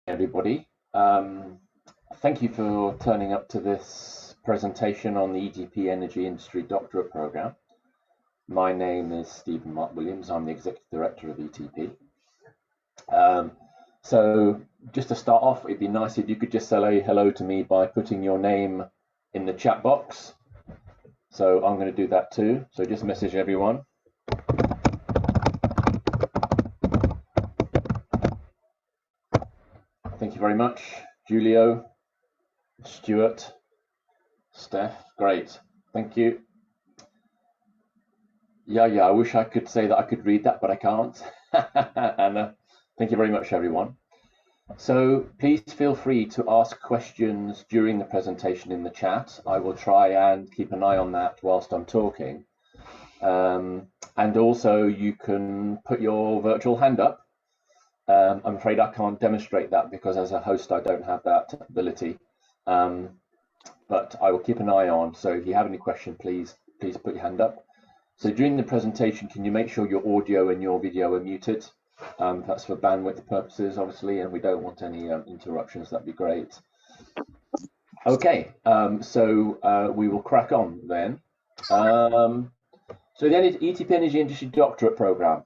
everybody. Thank you for turning up to this presentation on the EDP Energy Industry Doctorate Program. My name is Stephen Mark Williams. I'm the Executive Director of ETP. So just to start off, it'd be nice if you could just say hello to me by putting your name in the chat box. So I'm going to do that too. So just message everyone. Thank you very much, Julio, Stuart, Steph. Great, thank you. Yeah, I wish I could say that I could read that, but I can't. And thank you very much, everyone. So please feel free to ask questions during the presentation in the chat. I will try and keep an eye on that whilst I'm talking. And also you can put your virtual hand up. I'm afraid I can't demonstrate that because as a host I don't have that ability, but I will keep an eye on. So if you have any question, please put your hand up. So during the presentation, can you make sure your audio and your video are muted? That's for bandwidth purposes, obviously, and we don't want any interruptions. That'd be great. Okay, so we will crack on then. So the ETP Energy Industry Doctorate Program.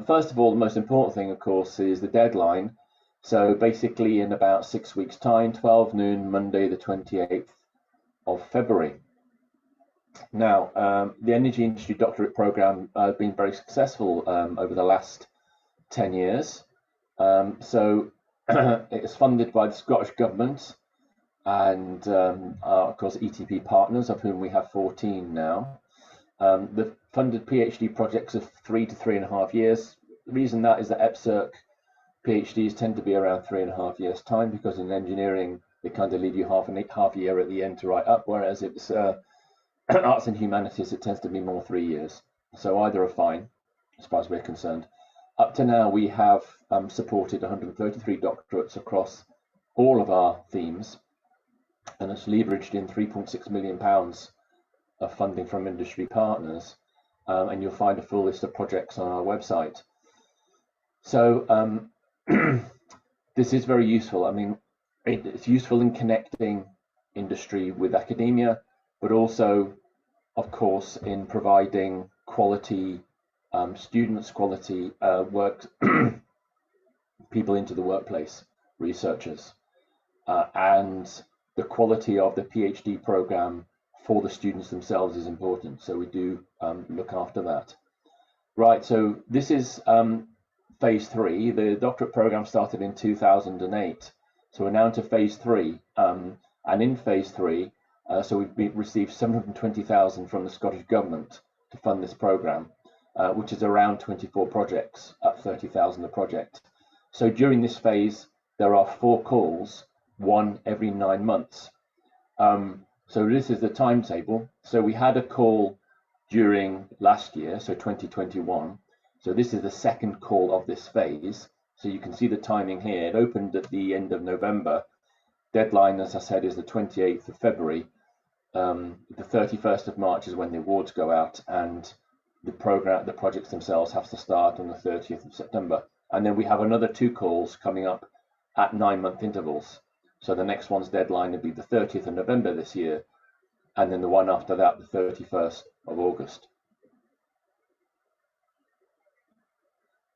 First of all, the most important thing, of course, is the deadline. So basically in about 6 weeks' time, 12 noon, Monday, the 28th of February. Now, the Energy Industry Doctorate Program has been very successful over the last 10 years. So it is funded by the Scottish Government and, of course, ETP partners, of whom we have 14 now. The funded PhD projects of 3 to 3.5 years. The reason that is that EPCIRC PhDs tend to be around 3.5 years' time, because in engineering they kind of leave you half a year at the end to write up, whereas if it's arts and humanities, it tends to be more 3 years. So either are fine, as far as we're concerned. Up to now, we have supported 133 doctorates across all of our themes, and it's leveraged in £3.6 million of funding from industry partners, and you'll find a full list of projects on our website. So this is very useful. I mean, it's useful in connecting industry with academia, but also, of course, in providing quality students, quality work people into the workplace, researchers, and the quality of the PhD program for the students themselves is important. So we do look after that. Right, so this is phase 3. The doctorate program started in 2008. So we're now into phase 3. And in phase 3, so we've received 720,000 from the Scottish Government to fund this program, which is around 24 projects at 30,000 a project. So during this phase, there are 4 calls, one every 9 months. So this is the timetable. So we had a call during last year, so 2021. So this is the second call of this phase. So you can see the timing here. It opened at the end of November. Deadline, as I said, is the 28th of February. The 31st of March is when the awards go out, and the projects themselves have to start on the 30th of September. And then we have another 2 calls coming up at 9-month intervals. So the next one's deadline would be the 30th of November this year, and then the one after that, the 31st of August.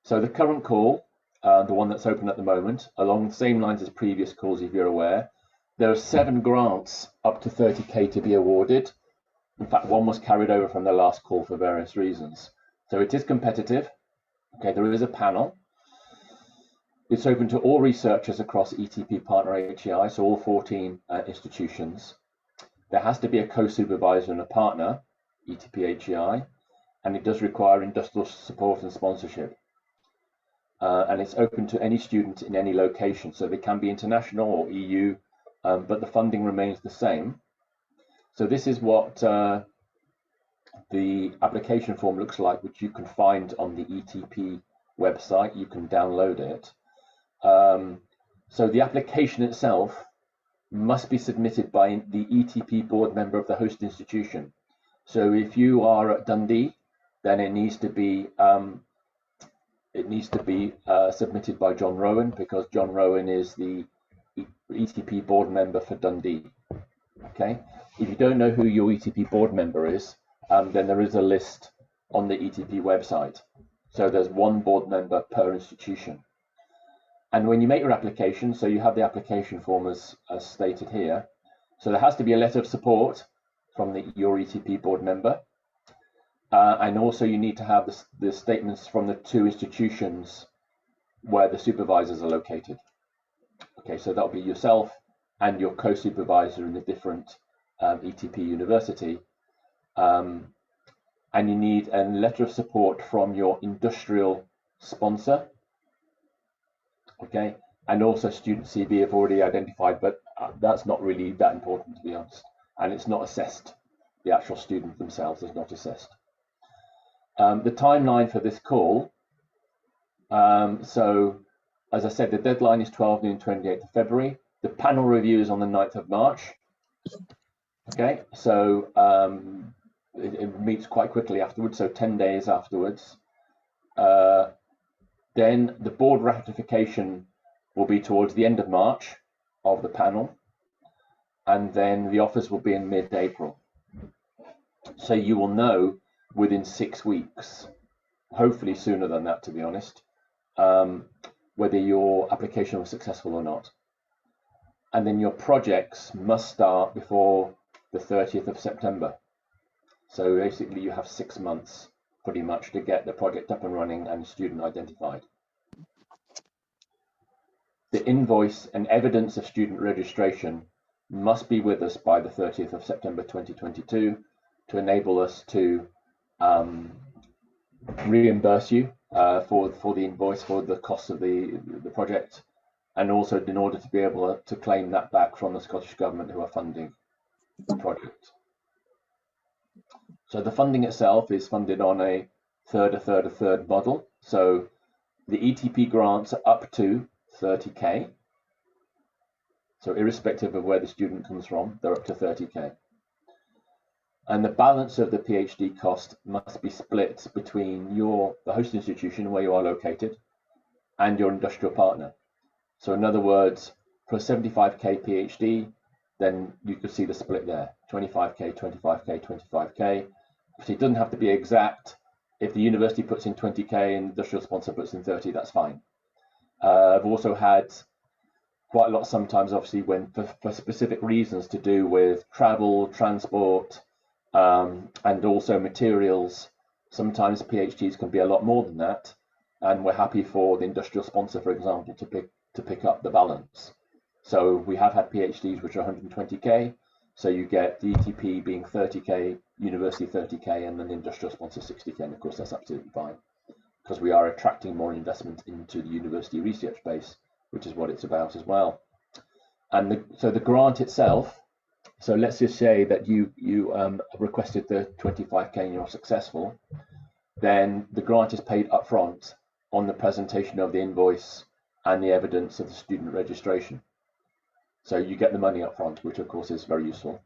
So the current call, the one that's open at the moment, along the same lines as previous calls, if you're aware, there are 7 grants up to 30k to be awarded. In fact, one was carried over from the last call for various reasons. So it is competitive. Okay, there is a panel. It's open to all researchers across ETP partner HEI, so all 14 institutions. There has to be a co-supervisor and a partner, ETP HEI, and it does require industrial support and sponsorship. And it's open to any student in any location, so they can be international or EU, but the funding remains the same. So this is what the application form looks like, which you can find on the ETP website. You can download it. So the application itself must be submitted by the ETP board member of the host institution. So if you are at Dundee, then it needs to be it needs to be submitted by John Rowan, because John Rowan is the ETP board member for Dundee. Okay, if you don't know who your ETP board member is, then there is a list on the ETP website. So there's one board member per institution. And when you make your application, so you have the application form as stated here. So there has to be a letter of support from your ETP board member. And also you need to have the statements from the two institutions where the supervisors are located. Okay, so that'll be yourself and your co-supervisor in the different ETP university. And you need a letter of support from your industrial sponsor. Okay, and also student CV have already identified, but that's not really that important, to be honest. And it's not assessed. The actual student themselves is not assessed. The timeline for this call, so as I said, the deadline is 12 noon, 28th of February. The panel review is on the 9th of March. Okay, so it meets quite quickly afterwards, so 10 days afterwards. Then the board ratification will be towards the end of March of the panel, and then the offers will be in mid-April. So you will know within 6 weeks, hopefully sooner than that, to be honest, whether your application was successful or not. And then your projects must start before the 30th of September. So basically you have 6 months pretty much to get the project up and running and student identified. The invoice and evidence of student registration must be with us by the 30th of September 2022 to enable us to reimburse you for the invoice for the cost of the project, and also in order to be able to claim that back from the Scottish Government who are funding the project. So the funding itself is funded on a third model. So the ETP grants are up to 30k. So irrespective of where the student comes from, they're up to 30k. And the balance of the PhD cost must be split between the host institution where you are located and your industrial partner. So in other words, for a 75k PhD, then you could see the split there, 25k, 25k, 25k. So it doesn't have to be exact. If the university puts in 20k and the industrial sponsor puts in 30, that's fine. I've also had quite a lot sometimes, obviously, when for specific reasons to do with travel, transport, and also materials. Sometimes PhDs can be a lot more than that, and we're happy for the industrial sponsor, for example, to pick up the balance. So we have had PhDs which are 120k, so you get the ETP being 30k, university 30k, and then the industrial sponsor 60k, and of course that's absolutely fine, because we are attracting more investment into the university research base, which is what it's about as well. And so the grant itself, so let's just say that you requested the 25k and you're successful, then the grant is paid upfront on the presentation of the invoice and the evidence of the student registration. So you get the money upfront, which of course is very useful.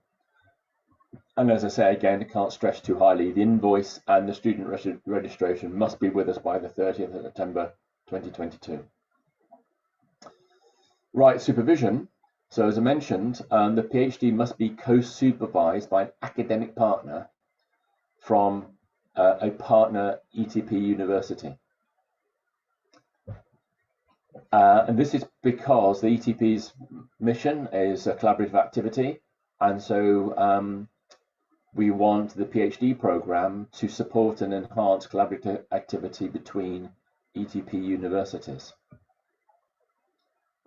And as I say again, I can't stress too highly, the invoice and the student registration must be with us by the 30th of September 2022. Right, supervision. So as I mentioned, the PhD must be co-supervised by an academic partner from a partner ETP university. And this is because the ETP's mission is a collaborative activity, and so we want the PhD program to support and enhance collaborative activity between ETP universities.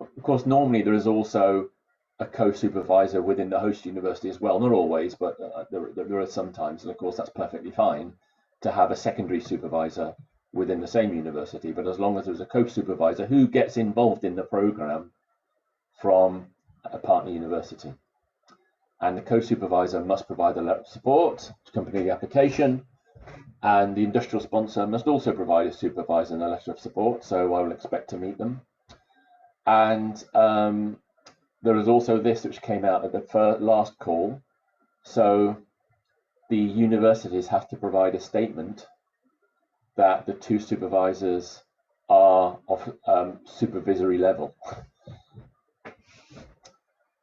Of course, normally there is also a co-supervisor within the host university as well, not always, but there are sometimes, and of course that's perfectly fine to have a secondary supervisor within the same university, but as long as there's a co-supervisor who gets involved in the program from a partner university. And the co-supervisor must provide a letter of support to accompany the application, and the industrial sponsor must also provide a supervisor and a letter of support, so I will expect to meet them. And there is also this which came out at the last call. So the universities have to provide a statement that the two supervisors are of supervisory level.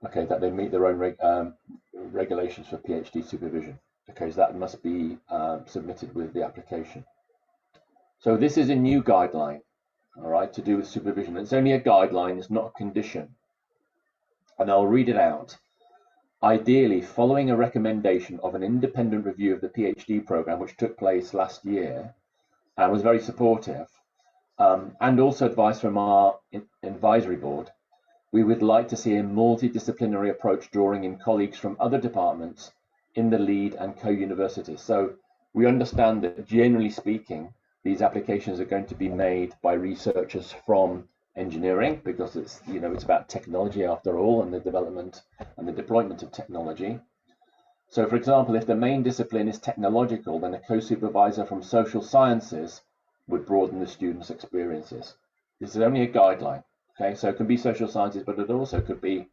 Okay, that they meet their own regulations for PhD supervision. Okay, so that must be submitted with the application. So this is a new guideline, all right, to do with supervision. It's only a guideline, it's not a condition. And I'll read it out. Ideally, following a recommendation of an independent review of the PhD program, which took place last year and was very supportive, and also advice from our advisory board, we would like to see a multidisciplinary approach drawing in colleagues from other departments in the lead and co-universities. So we understand that generally speaking, these applications are going to be made by researchers from engineering, because it's, you know, it's about technology after all, and the development and the deployment of technology. So for example, if the main discipline is technological, then a co-supervisor from social sciences would broaden the students' experiences. This is only a guideline. Okay, so it can be social sciences, but it also could be,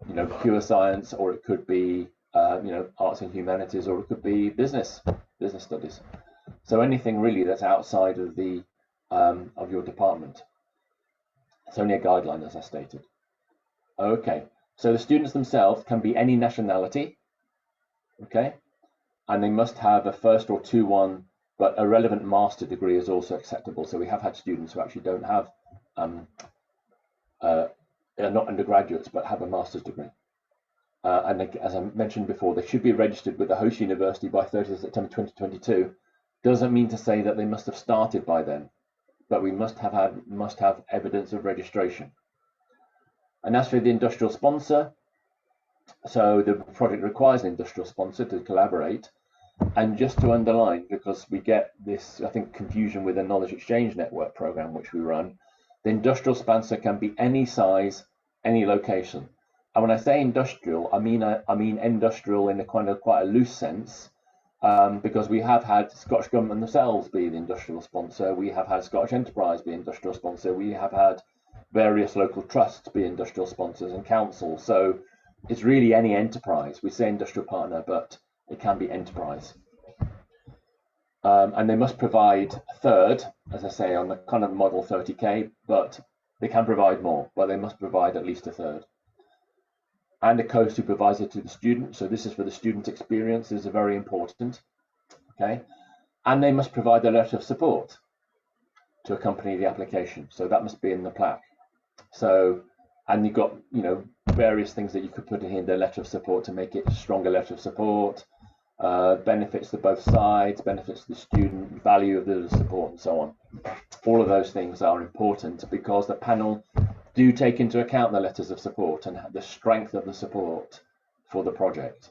you know, pure science, or it could be, you know, arts and humanities, or it could be business studies. So anything really that's outside of the of your department. It's only a guideline, as I stated. Okay, so the students themselves can be any nationality. Okay, and they must have a first or 2-1, but a relevant master degree is also acceptable. So we have had students who actually don't have they're not undergraduates, but have a master's degree. And as I mentioned before, they should be registered with the host university by 30th September 2022. Doesn't mean to say that they must have started by then, but we must have evidence of registration. And as for the industrial sponsor, so the project requires an industrial sponsor to collaborate. And just to underline, because we get this, I think, confusion with the Knowledge Exchange Network program, which we run, the industrial sponsor can be any size, any location. And when I say industrial, I mean industrial in a kind of quite a loose sense, because we have had Scottish Government themselves be the industrial sponsor. We have had Scottish Enterprise be industrial sponsor. We have had various local trusts be industrial sponsors and councils. So it's really any enterprise. We say industrial partner, but it can be enterprise. And they must provide a third, as I say, on the kind of model 30K, but they can provide more, but they must provide at least a third. And a co-supervisor to the student. So this is for the student experience, is very important. Okay. And they must provide a letter of support to accompany the application. So that must be in the plaque. So, and you've got, you know, various things that you could put in here, the letter of support to make it a stronger letter of support. Benefits to both sides, benefits to the student, value of the support, and so on. All of those things are important because the panel do take into account the letters of support and the strength of the support for the project.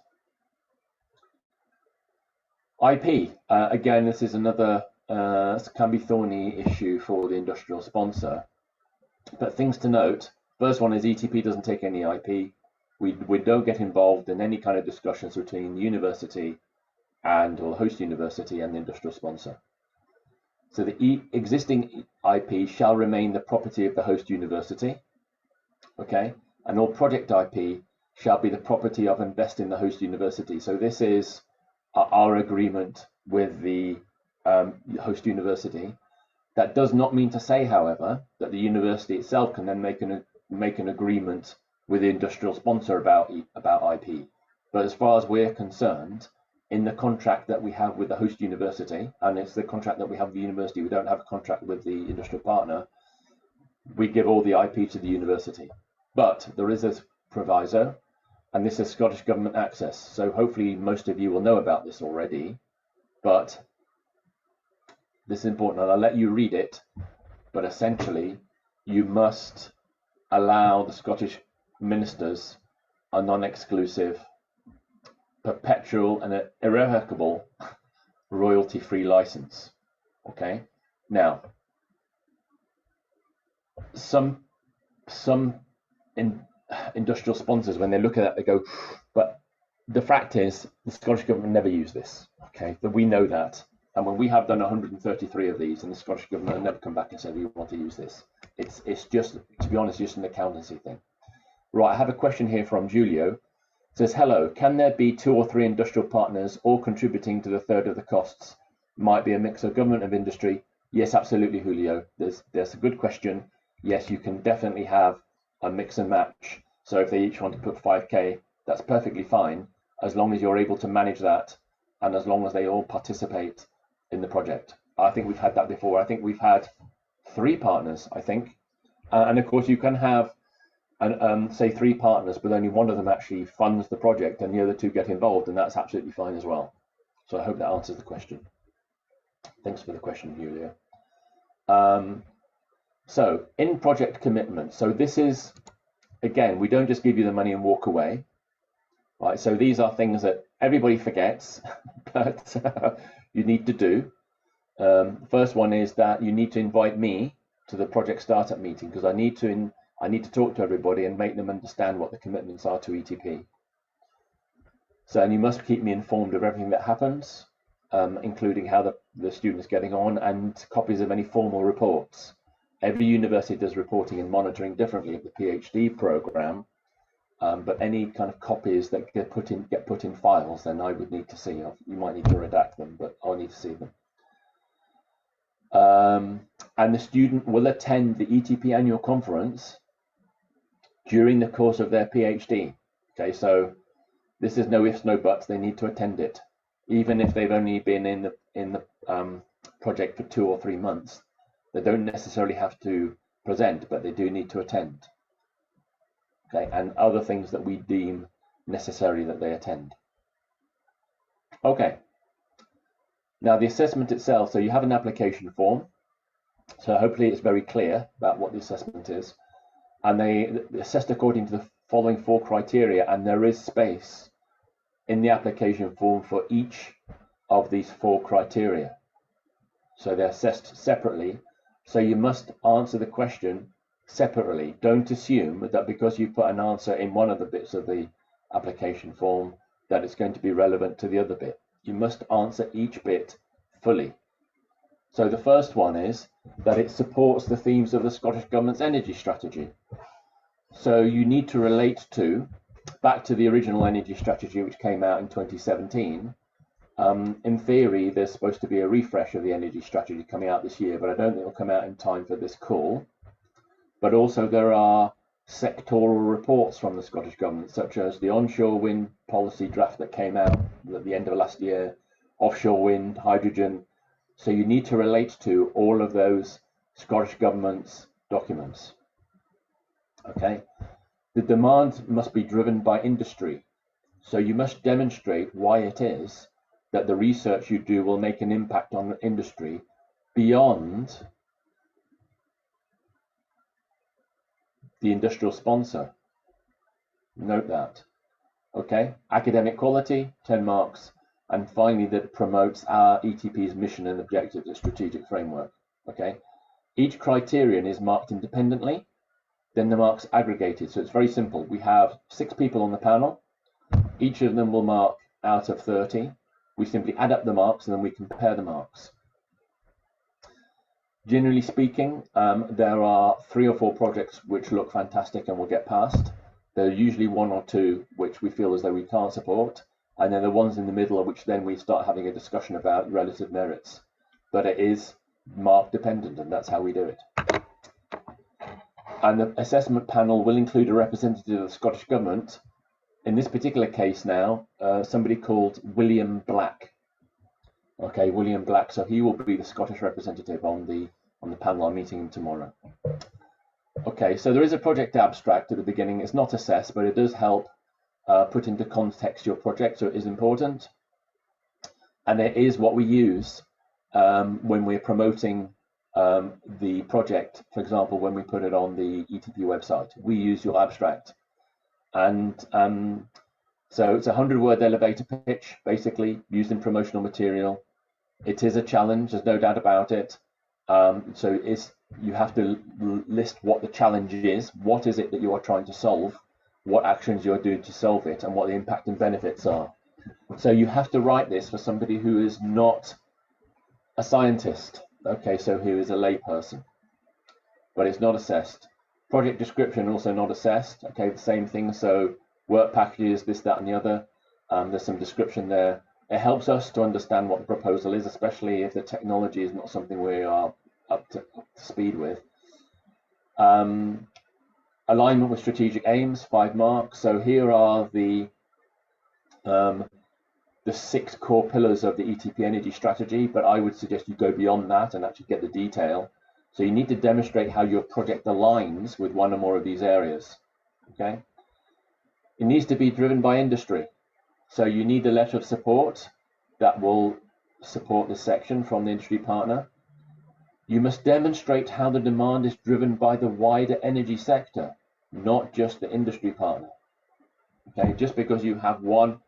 IP, again, this is another can be thorny issue for the industrial sponsor, but things to note. First one is ETP doesn't take any IP. We don't get involved in any kind of discussions between the university or the host university and the industrial sponsor. So the existing IP shall remain the property of the host university, okay? And all project IP shall be the property of and vested in the host university. So this is our agreement with the host university. That does not mean to say, however, that the university itself can then make an agreement with the industrial sponsor about IP. But as far as we're concerned, in the contract that we have with the host university, and it's the contract that we have with the university, we don't have a contract with the industrial partner, we give all the IP to the university. But there is a proviso, and this is Scottish Government access. So hopefully most of you will know about this already, but this is important, and I'll let you read it, but essentially you must allow the Scottish ministers a non-exclusive, perpetual and irrevocable royalty-free license. Okay. Now, some industrial sponsors, when they look at that, they go, but the fact is the Scottish Government never use this. Okay, but we know that. And when we have done 133 of these, and the Scottish Government have never come back and said we want to use this. It's just, to be honest, just an accountancy thing. Right, I have a question here from Julio. It says, hello, can there be 2 or 3 industrial partners all contributing to the third of the costs? Might be a mix of government and industry. Yes, absolutely, Julio. There's a good question. Yes, you can definitely have a mix and match. So if they each want to put 5K, that's perfectly fine, as long as you're able to manage that and as long as they all participate in the project. I think we've had that before. I think we've had 3 partners, I think. And of course, you can have, say, 3 partners, but only one of them actually funds the project and the other 2 get involved, and that's absolutely fine as well. So I hope that answers the question. Thanks for the question, Julia. So in project commitment, so this is, again, we don't just give you the money and walk away, right? So these are things that everybody forgets, but you need to do. First one is that you need to invite me to the project startup meeting, because I need to talk to everybody and make them understand what the commitments are to ETP. So, and you must keep me informed of everything that happens, including how the student's getting on, and copies of any formal reports. Every university does reporting and monitoring differently of the PhD program, but any kind of copies that get put in files, then I would need to see. You might need to redact them, but I'll need to see them. And the student will attend the ETP annual conference during the course of their PhD. Okay, so this is no ifs, no buts. They need to attend it, even if they've only been in the project for 2 or 3 months. They don't necessarily have to present, but they do need to attend. Okay, and other things that we deem necessary that they attend. Okay. Now the assessment itself, so you have an application form. So hopefully it's very clear about what the assessment is. And they assessed according to the following 4 criteria, and there is space in the application form for each of these 4 criteria. So they're assessed separately. So you must answer the question separately. Don't assume that because you put an answer in one of the bits of the application form that it's going to be relevant to the other bit. You must answer each bit fully. So the first one is that it supports the themes of the Scottish Government's energy strategy. So you need to relate back to the original energy strategy, which came out in 2017. In theory, there's supposed to be a refresh of the energy strategy coming out this year, but I don't think it'll come out in time for this call. But also there are sectoral reports from the Scottish Government, such as the onshore wind policy draft that came out at the end of last year, offshore wind, hydrogen. So you need to relate to all of those Scottish Government's documents. Okay. The demand must be driven by industry. So you must demonstrate why it is that the research you do will make an impact on industry beyond the industrial sponsor. Note that. Okay. Academic quality, 10 marks. And finally, that promotes our ETP's mission and objectives of strategic framework. Okay. Each criterion is marked independently, then the marks aggregated. So it's very simple. We have 6 people on the panel. Each of them will mark out of 30. We simply add up the marks and then we compare the marks. Generally speaking, there are 3 or 4 projects which look fantastic and will get passed. There are usually 1 or 2 which we feel as though we can't support, and then the ones in the middle, which then we start having a discussion about relative merits. But it is mark dependent, and that's how we do it. And the assessment panel will include a representative of the Scottish Government. In this particular case now, somebody called William Black. Okay, William Black. So he will be the Scottish representative on the panel. I'm meeting him tomorrow. Okay, so there is a project abstract at the beginning. It's not assessed, but it does help put into context your project, so it is important. And it is what we use when we're promoting the project. For example, when we put it on the ETP website, we use your abstract. And so it's a 100-word elevator pitch, basically, used in promotional material. It is a challenge, there's no doubt about it. So you have to list what the challenge is, what is it that you are trying to solve, what actions you're doing to solve it, and what the impact and benefits are. So you have to write this for somebody who is not a scientist, okay, so who is a layperson, but it's not assessed. Project description also not assessed, okay, the same thing, so work packages, this, that, and the other. There's some description there. It helps us to understand what the proposal is, especially if the technology is not something we are up to speed with. Alignment with strategic aims, 5 marks. So here are the 6 core pillars of the ETP energy strategy, but I would suggest you go beyond that and actually get the detail. So you need to demonstrate how your project aligns with one or more of these areas. Okay. It needs to be driven by industry. So you need a letter of support that will support this section from the industry partner. You must demonstrate how the demand is driven by the wider energy sector, not just the industry partner. Okay, just because you have one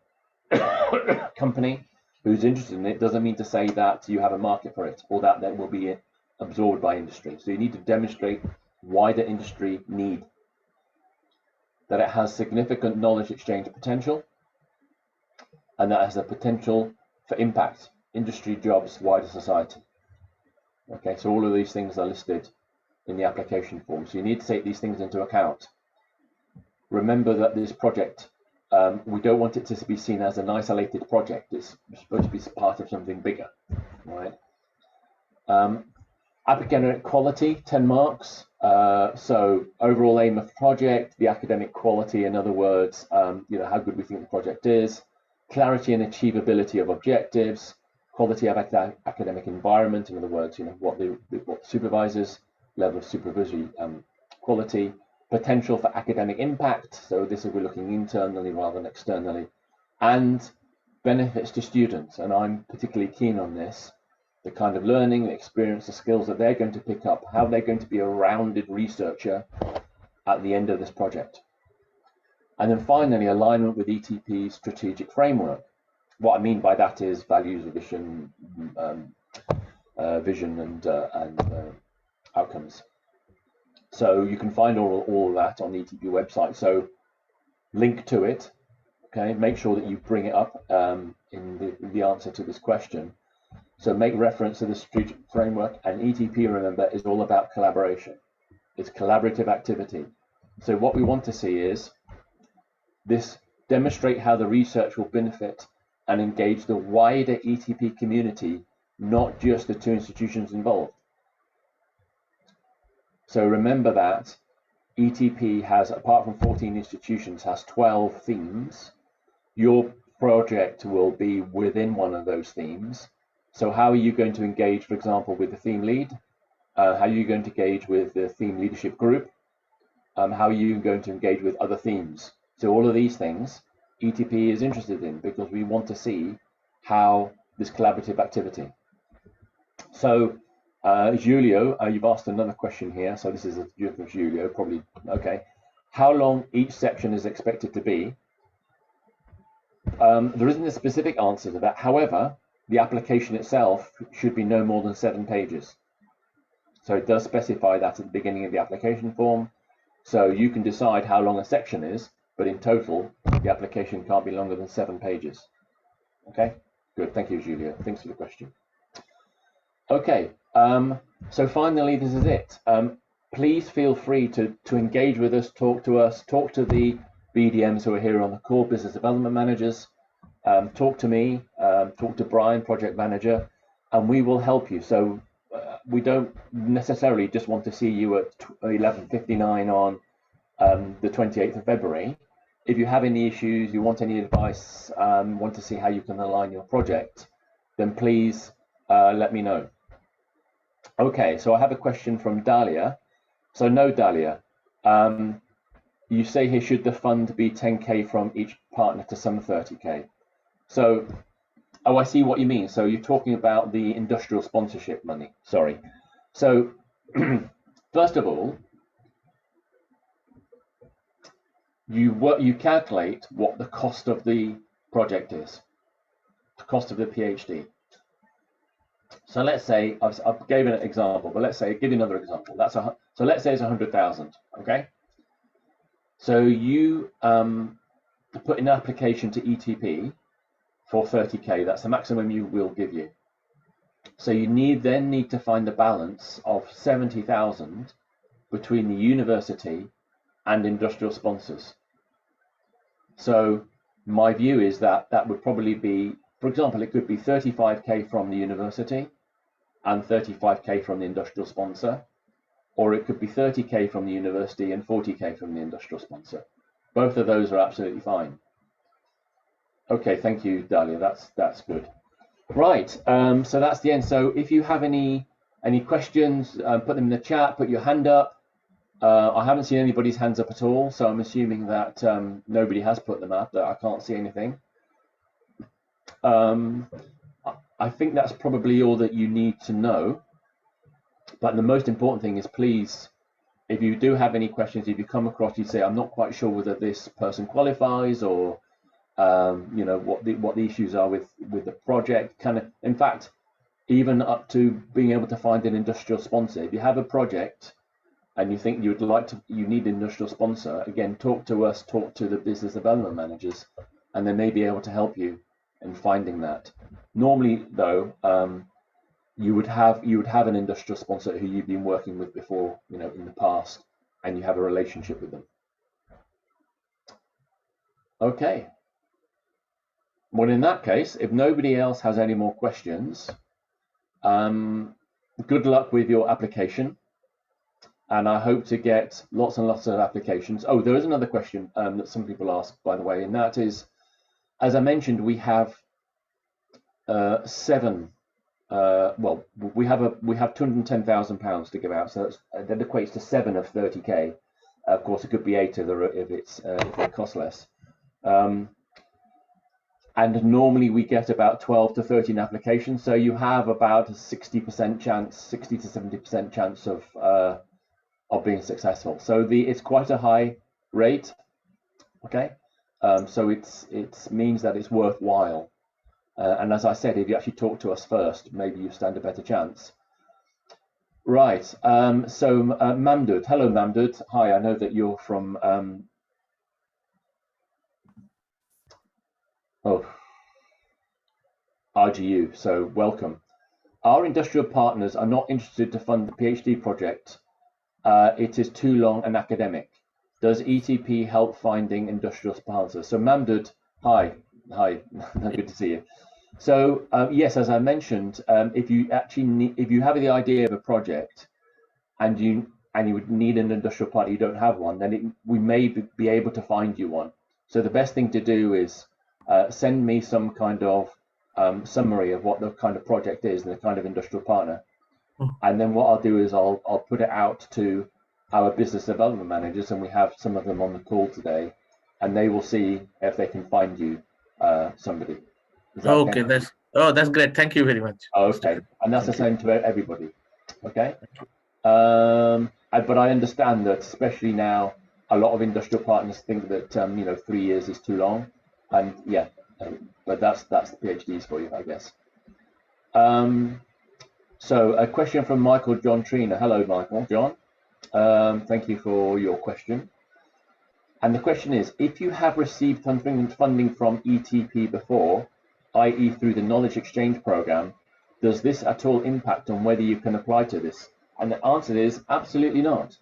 company who's interested in it doesn't mean to say that you have a market for it or that will be absorbed by industry. So you need to demonstrate wider industry need, that it has significant knowledge exchange potential, and that has a potential for impact, industry, jobs, wider society. Okay, so all of these things are listed in the application form. So you need to take these things into account. Remember that this project, we don't want it to be seen as an isolated project. It's supposed to be part of something bigger, right? Academic quality, 10 marks. So overall aim of the project, the academic quality, in other words, how good we think the project is, clarity and achievability of objectives, quality of academic environment, in other words, what the supervisors, level of supervisory quality, potential for academic impact, so this will be looking internally rather than externally, and benefits to students, and I'm particularly keen on this, the kind of learning, the experience, the skills that they're going to pick up, how they're going to be a rounded researcher at the end of this project. And then finally, alignment with ETP Strategic Framework. What I mean by that is values, vision, and outcomes. So you can find all that on the ETP website. So link to it. Okay, make sure that you bring it up in the answer to this question. So make reference to the strategic framework, and ETP, remember, is all about collaboration. It's collaborative activity. So what we want to see is this: demonstrate how the research will benefit and engage the wider ETP community, not just the 2 institutions involved. So remember that ETP has, apart from 14 institutions, has 12 themes. Your project will be within one of those themes. So how are you going to engage, for example, with the theme lead? How are you going to engage with the theme leadership group? How are you going to engage with other themes? So all of these things ETP is interested in, because we want to see how this collaborative activity. So Julio, you've asked another question here. So this is a from Julio, probably. Okay. How long each section is expected to be? There isn't a specific answer to that. However, the application itself should be no more than 7 pages. So it does specify that at the beginning of the application form. So you can decide how long a section is, but in total, the application can't be longer than 7 pages. Okay, good. Thank you, Julia. Thanks for the question. Okay, so finally, this is it. Please feel free to engage with us, talk to the BDMs who are here on the call, business development managers, talk to me, talk to Brian, project manager, and we will help you. So we don't necessarily just want to see you at 11:59 on the 28th of February. If you have any issues, you want any advice, want to see how you can align your project, then please let me know. Okay, so I have a question from Dahlia. So no, Dahlia, you say here, should the fund be 10K from each partner to some 30K? So, oh, I see what you mean. So you're talking about the industrial sponsorship money. Sorry. So first of all, you calculate what the cost of the project is, the cost of the PhD. So let's say I gave an example, but let's say give you another example. So let's say it's 100,000. Okay. So you put in an application to ETP for 30K. That's the maximum you will give you. So you then need to find the balance of 70,000 between the university and industrial sponsors. So my view is that that would probably be, for example, it could be 35K from the university and 35k from the industrial sponsor, or it could be 30k from the university and 40k from the industrial sponsor. Both of those are absolutely fine. Okay, thank you, Dahlia. That's good. Right, so that's the end. So if you have any questions, put them in the chat, put your hand up. I haven't seen anybody's hands up at all, so I'm assuming that nobody has put them up, that I can't see anything. I think that's probably all that you need to know. But the most important thing is, please, if you do have any questions, if you come across, you say, I'm not quite sure whether this person qualifies, or you know, what the issues are with the project. In fact, even up to being able to find an industrial sponsor. If you have a project and you think you need an industrial sponsor, again, talk to us, talk to the business development managers, and they may be able to help you in finding that. Normally, though, you would have an industrial sponsor who you've been working with before, you know, in the past, and you have a relationship with them. Okay. Well, in that case, if nobody else has any more questions, good luck with your application, and I hope to get lots and lots of applications. Oh, there is another question that some people ask, by the way, and that is, as I mentioned, we have seven. Well, we have £210,000 to give out, so that equates to 7 of 30k. Of course, it could be 8 if it costs less. And normally we get about 12 to 13 applications, so you have about a 60% chance, 60 to 70% chance of being successful. So it's quite a high rate. Okay, so it means that it's worthwhile. And as I said, if you actually talk to us first, maybe you stand a better chance. Right, so Mamdud, hello Mamdud. Hi, I know that you're from, RGU, so welcome. Our industrial partners are not interested to fund the PhD project. It is too long and academic. Does ETP help finding industrial sponsors? So Mamdud, hi, good to see you. So yes, as I mentioned, if you have the idea of a project and you would need an industrial partner, you don't have one, then we may be able to find you one. So the best thing to do is send me some kind of summary of what the kind of project is and the kind of industrial partner, and then what I'll do is I'll put it out to our business development managers, and we have some of them on the call today, and they will see if they can find you somebody. Okay, that's great. Thank you very much. Okay, and that's the same to everybody. Okay, but I understand that, especially now, a lot of industrial partners think that 3 years is too long, and yeah, but that's the PhDs for you, I guess. So a question from Michael John Trina. Hello, Michael John. Thank you for your question. And the question is, if you have received funding from ETP before, i.e. through the Knowledge Exchange program, does this at all impact on whether you can apply to this? And the answer is absolutely not.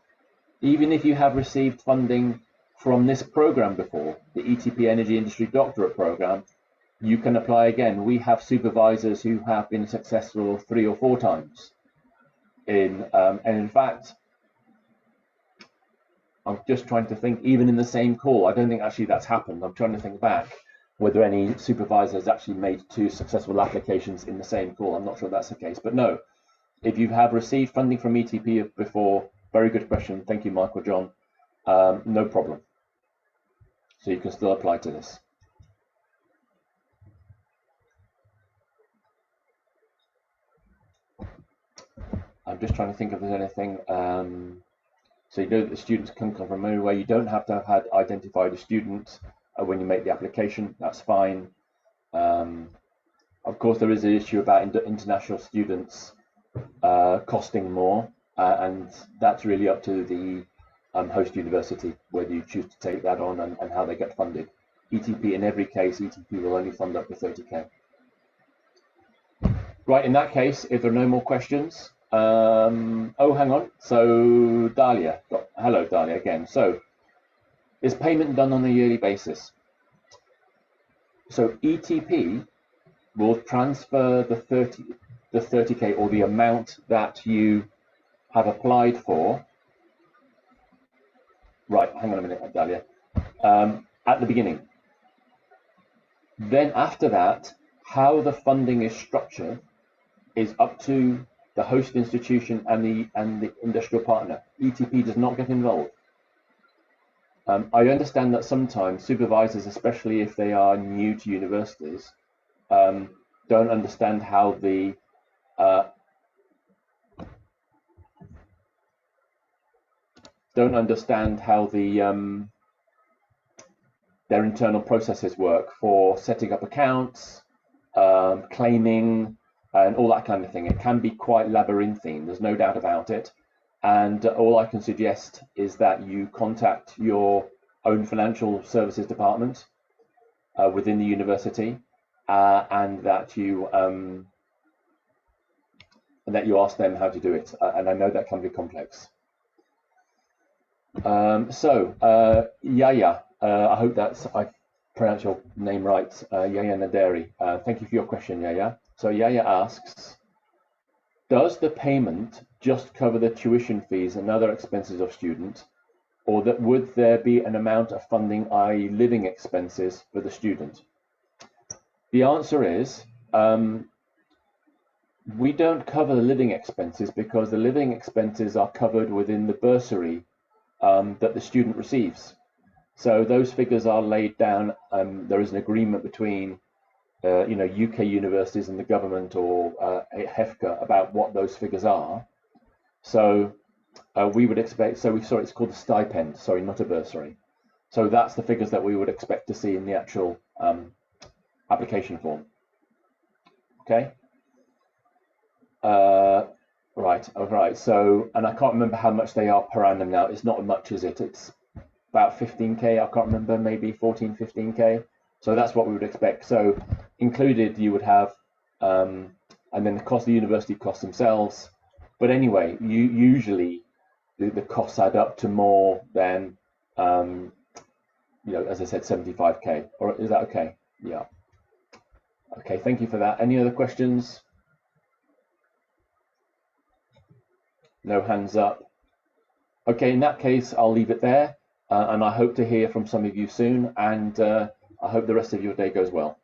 Even if you have received funding from this program before, the ETP Energy Industry Doctorate program, you can apply again. We have supervisors who have been successful 3 or 4 times. And in fact, I'm just trying to think, even in the same call, I don't think actually that's happened. I'm trying to think back whether any supervisors actually made 2 successful applications in the same call. I'm not sure that's the case, but no. If you have received funding from ETP before, very good question. Thank you, Michael John. No problem. So you can still apply to this. I'm just trying to think if there's anything. So you know that the students can come from anywhere. You don't have to have had identified a student when you make the application. That's fine. Of course, there is an issue about international students costing more, and that's really up to the host university whether you choose to take that on and how they get funded. ETP, in every case, ETP will only fund up to 30k. Right, in that case, if there are no more questions, oh, hang on. So Dahlia, hello Dahlia again. So is payment done on a yearly basis? So ETP will transfer the the 30K or the amount that you have applied for. Right, hang on a minute, Dalia. At the beginning. Then after that, how the funding is structured is up to the host institution and the industrial partner. ETP does not get involved. I understand that sometimes supervisors, especially if they are new to universities, don't understand how the their internal processes work for setting up accounts, claiming, and all that kind of thing. It can be quite labyrinthine, there's no doubt about it. And all I can suggest is that you contact your own financial services department within the university, and that you ask them how to do it. And I know that can be complex. Yaya, I hope I pronounced your name right, Yaya Naderi. Thank you for your question, Yaya. So Yaya asks, does the payment just cover the tuition fees and other expenses of student, or that would there be an amount of funding, i.e. living expenses for the student? The answer is, we don't cover the living expenses because the living expenses are covered within the bursary that the student receives. So those figures are laid down. There is an agreement between UK universities and the government or HEFCA about what those figures are. So we would expect, it's called a stipend, sorry, not a bursary. So that's the figures that we would expect to see in the actual application form. Okay. Right. So, and I can't remember how much they are per annum now. It's not much, is it? It's about 15K. I can't remember, maybe 14, 15K. So that's what we would expect. So included, you would have, and then the cost, the university costs themselves. But anyway, usually the costs add up to more than, as I said, 75K. Or is that okay? Yeah. Okay, thank you for that. Any other questions? No hands up. Okay, in that case, I'll leave it there. And I hope to hear from some of you soon. And I hope the rest of your day goes well.